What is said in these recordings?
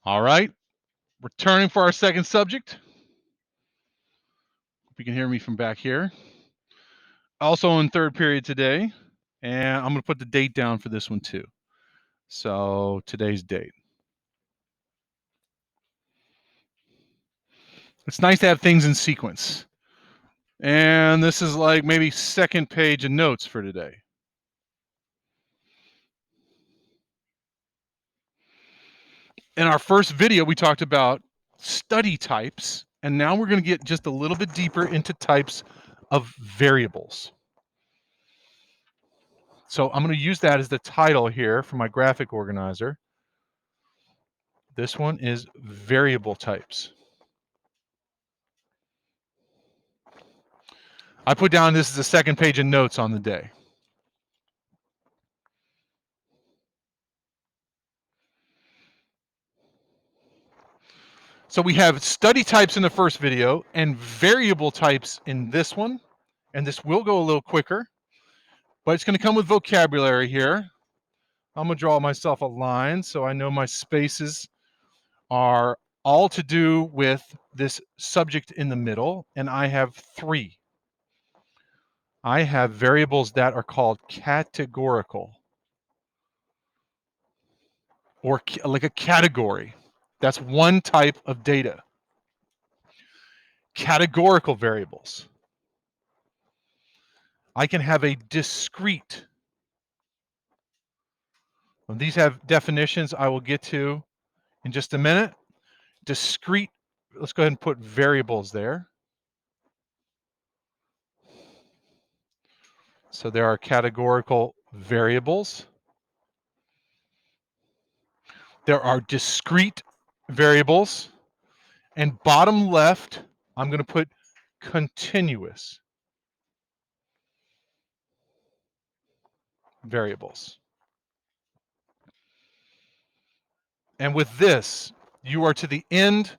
All right, returning for our second subject. Hope you can hear me from back here. Also in third period today, and I'm going to put the date down for this one too. So today's date. It's nice to have things in sequence. And this is like maybe second page of notes for today. In our first video, we talked about study types, and now we're going to get just a little bit deeper into types of variables. So I'm going to use that as the title here for my graphic organizer. This one is variable types. I put down this is the second page of notes on the day. So we have study types in the first video and variable types in this one. And this will go a little quicker, but it's going to come with vocabulary here. I'm going to draw myself a line so I know my spaces are all to do with this subject in the middle, and I have three. I have variables that are called categorical, or like a category. That's one type of data. Categorical variables. I can have a discrete. Well, these have definitions I will get to in just a minute. Discrete, let's go ahead and put variables there. So there are categorical variables. There are discrete variables. And bottom left, I'm going to put continuous variables. And with this, you are to the end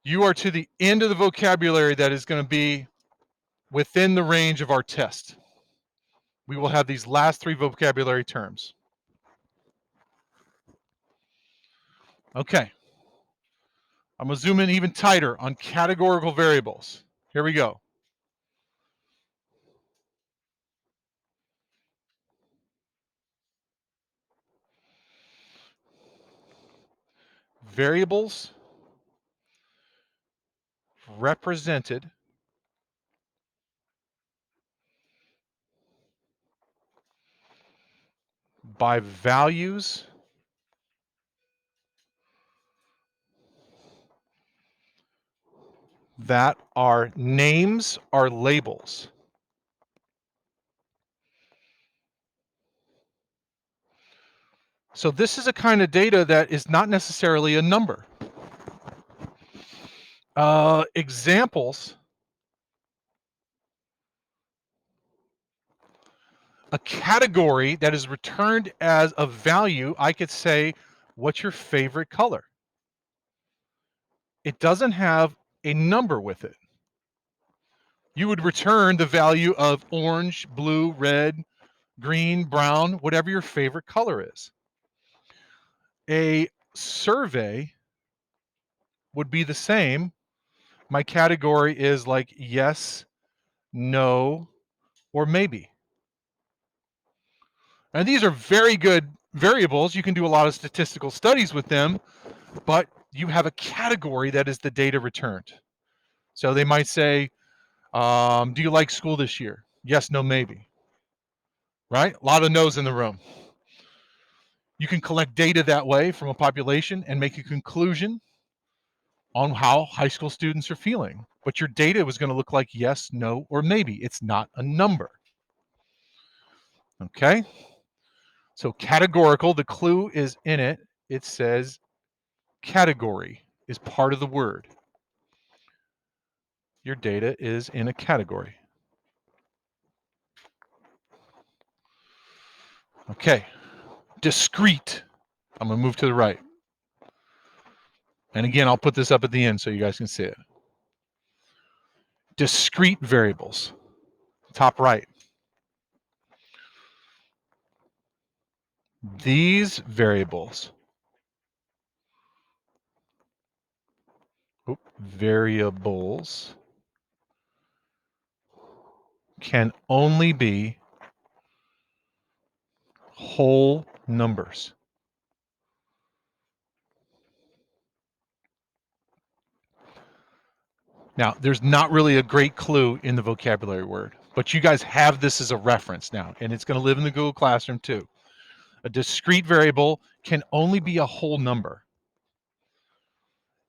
of the vocabulary that is going to be within the range of our test. We will have these last three vocabulary terms. Okay. I'm going to zoom in even tighter on categorical variables. Here we go. Variables represented by values that are names or labels. So this is a kind of data that is not necessarily a number. Examples. A category that is returned as a value, I could say, what's your favorite color? It doesn't have a number with it. You would return the value of orange, blue, red, green, brown, whatever your favorite color is. A survey would be the same. My category is like yes, no, or maybe. And these are very good variables. You can do a lot of statistical studies with them, but you have a category that is the data returned. So they might say, do you like school this year? Yes, no, maybe. Right? A lot of no's in the room. You can collect data that way from a population and make a conclusion on how high school students are feeling. But your data was going to look like yes, no, or maybe. It's not a number. Okay? So categorical, the clue is in it. It says category is part of the word. Your data is in a category. Okay. Discrete. I'm going to move to the right. And again, I'll put this up at the end so you guys can see it. Discrete variables. Top right. These variables variables can only be whole numbers. Now, there's not really a great clue in the vocabulary word, but you guys have this as a reference now, and it's going to live in the Google Classroom too. A discrete variable can only be a whole number.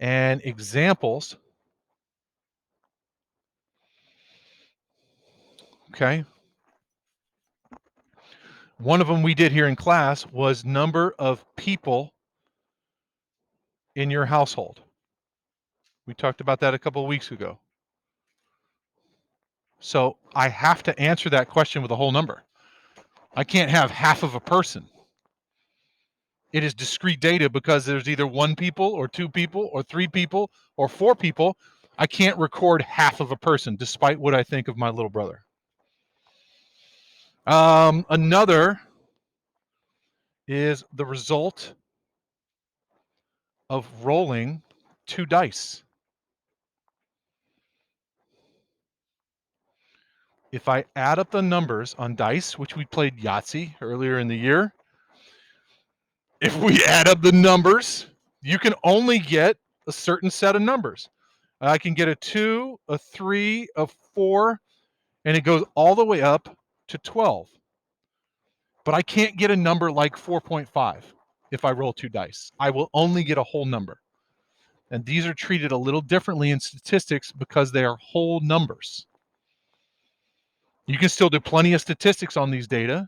And examples, okay? One of them we did here in class was number of people in your household. We talked about that a couple of weeks ago. So I have to answer that question with a whole number. I can't have half of a person. It is discrete data because there's either one people or two people or three people or four people. I can't record half of a person despite what I think of my little brother. Another is the result of rolling 2 dice. If I add up the numbers on dice, which we played Yahtzee earlier in the year, if we add up the numbers, you can only get a certain set of numbers. I can get a 2, a 3, a 4, and it goes all the way up to 12. But I can't get a number like 4.5 if I roll 2 dice. I will only get a whole number. And these are treated a little differently in statistics because they are whole numbers. You can still do plenty of statistics on these data,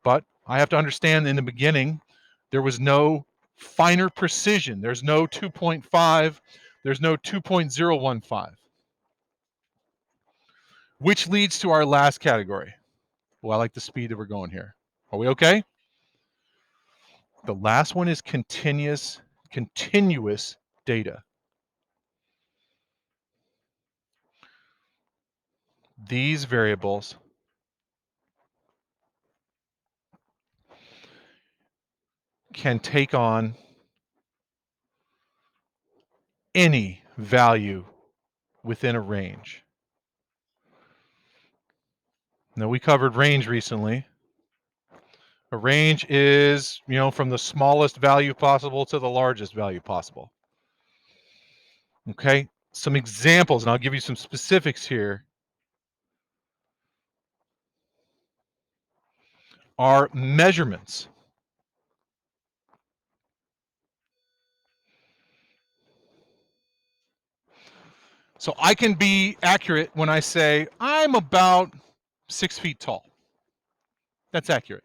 but I have to understand in the beginning, there was no finer precision. There's no 2.5, there's no 2.015. Which leads to our last category. Well, I like the speed that we're going here. Are we okay? The last one is continuous data. These variables can take on any value within a range. Now, we covered range recently. A range is, from the smallest value possible to the largest value possible. Okay, some examples, and I'll give you some specifics here, are measurements. So I can be accurate when I say I'm about 6 feet tall. That's accurate.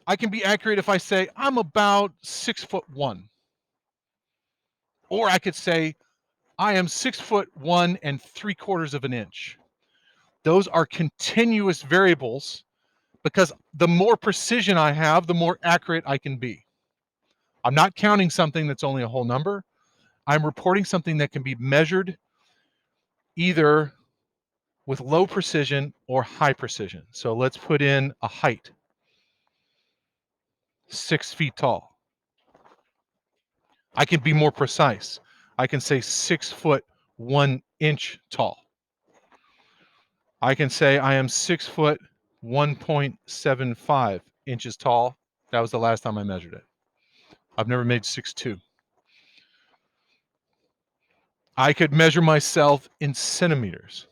I can be accurate if I say I'm about 6'1". Or I could say I am 6'1" and 3/4 of an inch. Those are continuous variables because the more precision I have, the more accurate I can be. I'm not counting something that's only a whole number. I'm reporting something that can be measured either with low precision or high precision. So let's put in a height. 6 feet tall. I can be more precise. I can say 6'1" tall. I can say I am 6'1.75" tall. That was the last time I measured it. I've never made 6'2". I could measure myself in centimeters.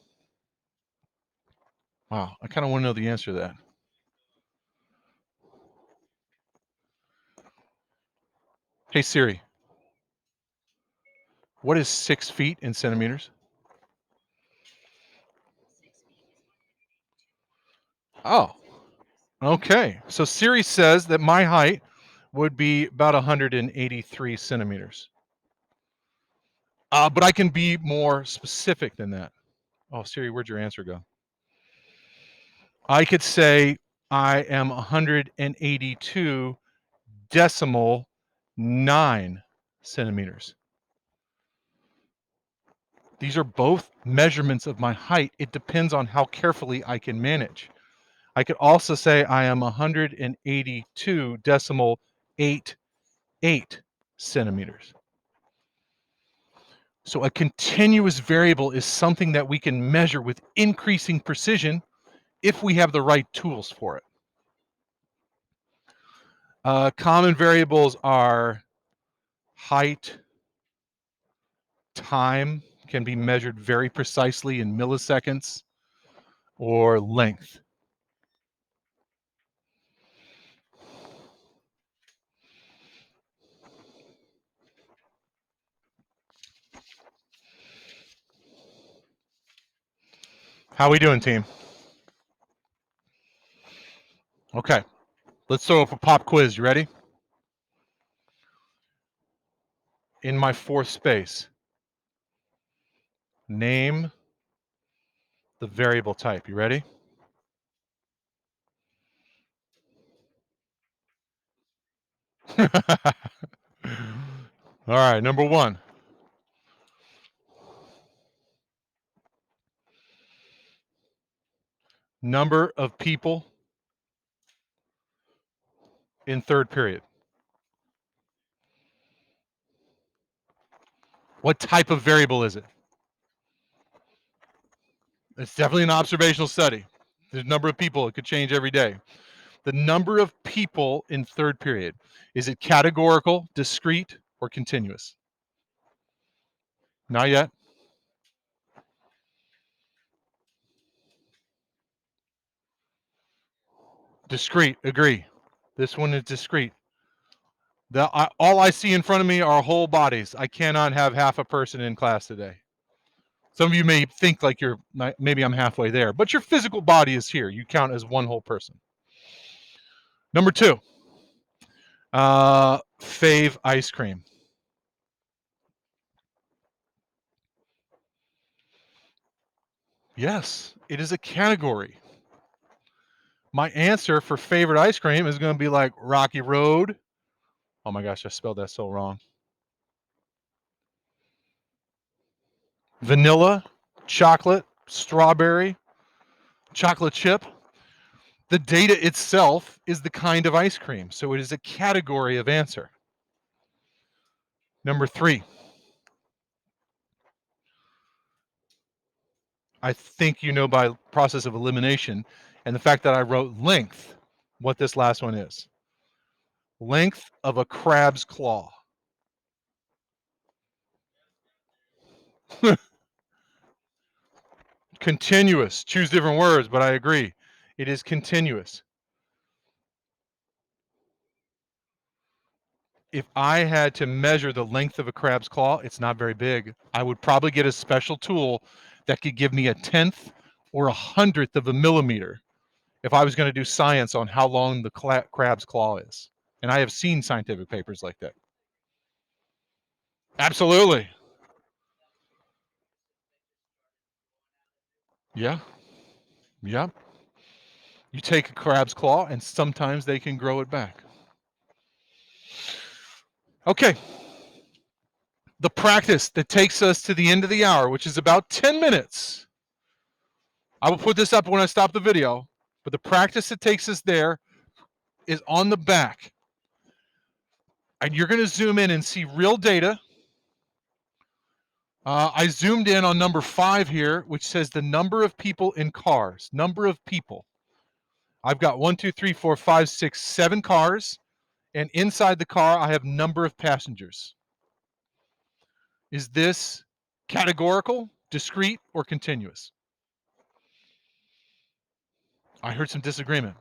Wow, I kind of want to know the answer to that. Hey Siri, what is 6 feet in centimeters? Oh, okay. So Siri says that my height would be about 183 centimeters. But I can be more specific than that. Oh, Siri, where'd your answer go? I could say I am 182.9 centimeters. These are both measurements of my height. It depends on how carefully I can manage. I could also say I am 182.88 centimeters. So a continuous variable is something that we can measure with increasing precision if we have the right tools for it. Common variables are height, time can be measured very precisely in milliseconds, or length. How we doing, team? Okay, let's throw up a pop quiz. You ready? In my fourth space, name the variable type. You ready? All right, number one. Number of people in third period. What type of variable is it? It's definitely an observational study. The number of people, it could change every day. The number of people in third period. Is it categorical, discrete, or continuous? Not yet. Discrete, agree. This one is discrete. All I see in front of me are whole bodies. I cannot have half a person in class today. Some of you may think like maybe I'm halfway there, but your physical body is here. You count as one whole person. Number two, fave ice cream. Yes, it is a category. My answer for favorite ice cream is going to be like Rocky Road. Oh my gosh, I spelled that so wrong. Vanilla, chocolate, strawberry, chocolate chip. The data itself is the kind of ice cream, so it is a category of answer. Number three, I think you know by process of elimination and the fact that I wrote length, what this last one is. Length of a crab's claw. Continuous. Choose different words, but I agree. It is continuous. If I had to measure the length of a crab's claw, it's not very big. I would probably get a special tool that could give me a tenth or a hundredth of a millimeter if I was going to do science on how long the crab's claw is. And I have seen scientific papers like that. Absolutely. Yeah. Yeah. You take a crab's claw and sometimes they can grow it back. Okay. The practice that takes us to the end of the hour, which is about 10 minutes. I will put this up when I stop the video, but the practice that takes us there is on the back. And you're going to zoom in and see real data. I zoomed in on number 5 here, which says the number of people in cars. Number of people. I've got 1, 2, 3, 4, 5, 6, 7 cars. And inside the car, I have number of passengers. Is this categorical, discrete, or continuous? I heard some disagreement.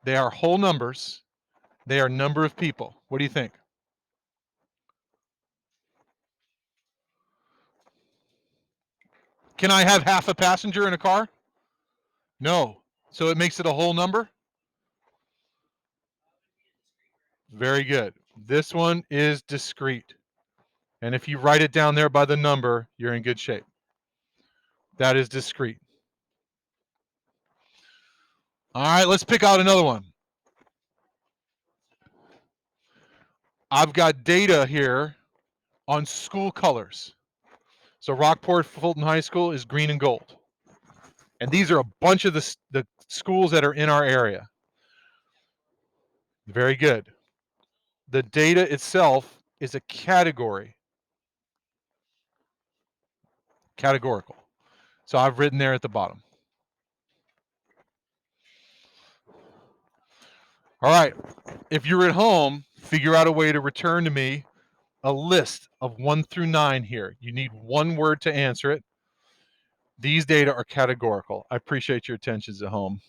They are whole numbers. They are number of people. What do you think? Can I have half a passenger in a car? No. So it makes it a whole number? Very good. This one is discrete. And if you write it down there by the number, you're in good shape. That is discrete. All right, let's pick out another one. I've got data here on school colors. So Rockport Fulton High School is green and gold. And these are a bunch of the schools that are in our area. Very good. The data itself is a category. categorical. So I've written there at the bottom. All right, if you're at home, figure out a way to return to me a list of 1 through 9 here. You need one word to answer it. These data are categorical. I appreciate your attentions at home.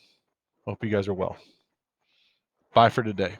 Hope you guys are well. Bye for today.